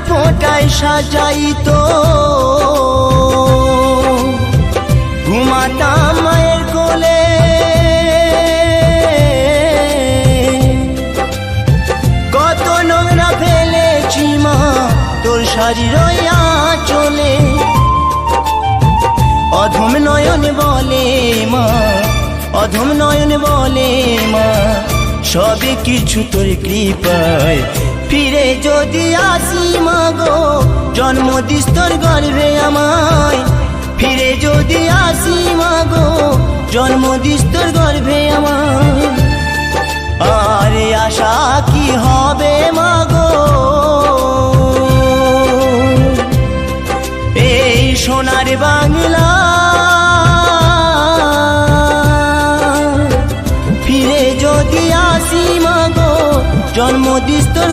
ফোঁটায় সাজাইতো ঘুমাতাম মায়ের কোলে, কত নোংরা ফেলেছি মা তোর শাড়ির আঁচলে। অধম নয়ন বলে মা, অধম নয়ন বলে মা, সবে কিছু তোর কৃপায় ফিরে যদি আসি মা গো, জন্ম দিস তোর গর্ভে আমায়। ফিরে যদি আসি মা গো, জন্ম দিস তোর গর্ভে আমায়। আরে আশা কি হবে মা গো, এই সোনার বাংলা ফিরে যদি আসি মা গো, জন্ম দিস তোর